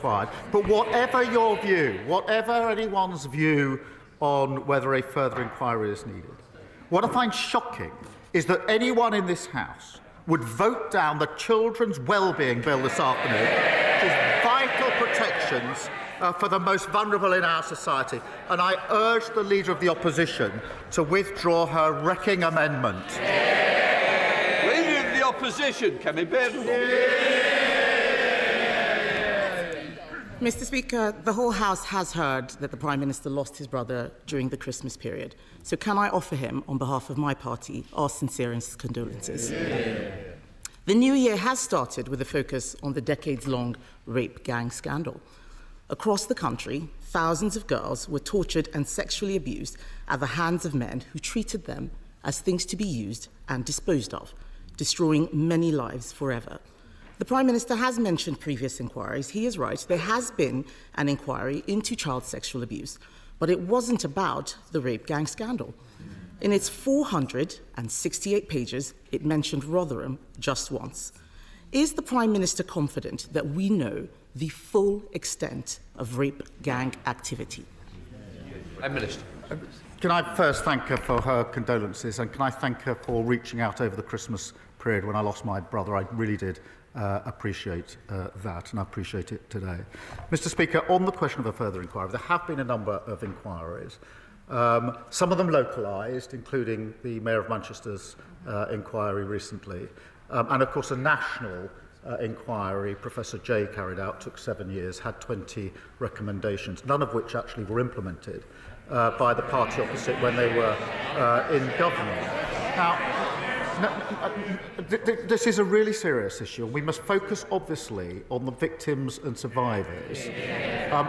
But whatever your view, whatever anyone's view on whether a further inquiry is needed, what I find shocking is that anyone in this House would vote down the Children's Wellbeing Bill this afternoon, which is vital protections for the most vulnerable in our society. And I urge the Leader of the Opposition to withdraw her wrecking amendment. Leader of the Opposition, Kemi Badenoch. Mr. Speaker, the whole House has heard that the Prime Minister lost his brother during the Christmas period. So can I offer him, on behalf of my party, our sincerest condolences. The new year has started with a focus on the decades-long rape gang scandal. Across the country, thousands of girls were tortured and sexually abused at the hands of men who treated them as things to be used and disposed of, destroying many lives forever. The Prime Minister has mentioned previous inquiries. He is right. There has been an inquiry into child sexual abuse, but it wasn't about the rape gang scandal. In its 468 pages, it mentioned Rotherham just once. Is the Prime Minister confident that we know the full extent of rape gang activity? Prime Minister. Can I first thank her for her condolences, and can I thank her for reaching out over the Christmas period when I lost my brother? I really did appreciate that, and I appreciate it today. Mr. Speaker, on the question of a further inquiry, there have been a number of inquiries, some of them localised, including the Mayor of Manchester's inquiry recently, and of course a national inquiry Professor Jay carried out, took 7 years, had 20 recommendations, none of which actually were implemented by the party opposite when they were in government. Now, this is a really serious issue. We must focus, obviously, on the victims and survivors.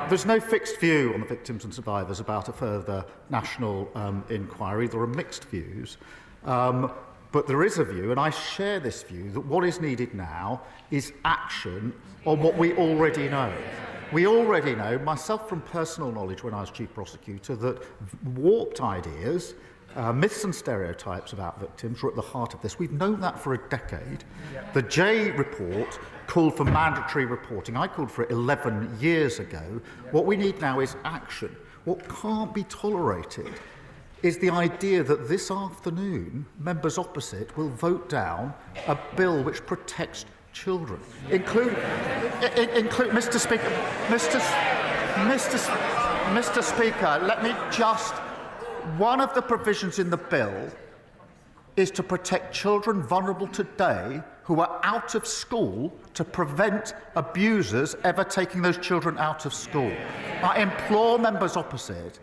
There's no fixed view on the victims and survivors about a further national inquiry. There are mixed views. But there is a view, and I share this view, that what is needed now is action on what we already know. We already know, myself from personal knowledge when I was Chief Prosecutor, that warped ideas, myths and stereotypes about victims were at the heart of this. We've known that for a decade. The Jay report called for mandatory reporting. I called for it 11 years ago. What we need now is action. What can't be tolerated is the idea that this afternoon members opposite will vote down a bill which protects children, include Mr. Speaker, Mr. Speaker, let me just. One of the provisions in the bill is to protect children vulnerable today who are out of school to prevent abusers ever taking those children out of school. I implore members opposite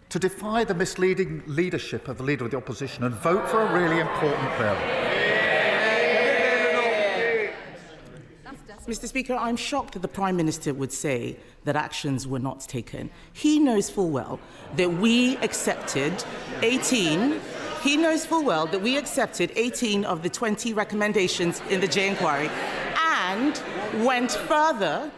to defy the misleading leadership of the Leader of the Opposition and vote for a really important bill. Mr. Speaker, I'm shocked that the Prime Minister would say that actions were not taken. He knows full well that we accepted 18. He knows full well that we accepted 18 of the 20 recommendations in the Jay inquiry and went further,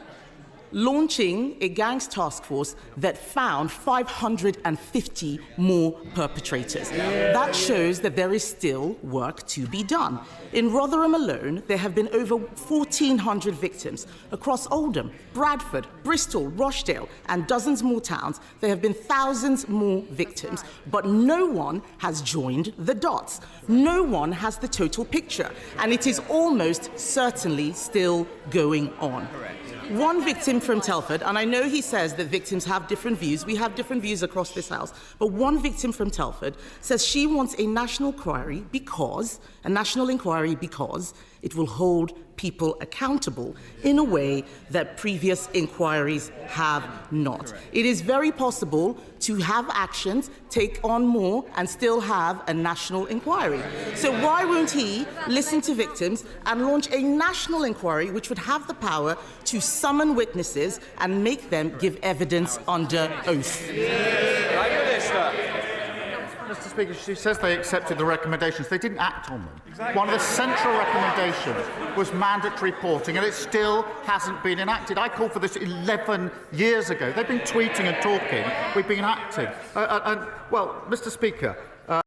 launching a gangs task force that found 550 more perpetrators. That shows that there is still work to be done. In Rotherham alone, there have been over 1,400 victims. Across Oldham, Bradford, Bristol, Rochdale, and dozens more towns, there have been thousands more victims. But no one has joined the dots. No one has the total picture. And it is almost certainly still going on. One victim from Telford, and I know he says that victims have different views. We have different views across this House. But one victim from Telford says she wants a national inquiry because it will hold people accountable in a way that previous inquiries have not. It is very possible to have actions, take on more, and still have a national inquiry. So why won't he listen to victims and launch a national inquiry which would have the power to summon witnesses and make them give evidence under oath? Prime Minister. Mr. Speaker, she says they accepted the recommendations. They didn't act on them. One of the central recommendations was mandatory reporting, and it still hasn't been enacted. I called for this 11 years ago. They've been tweeting and talking. We've been acting. Well, Mr. Speaker,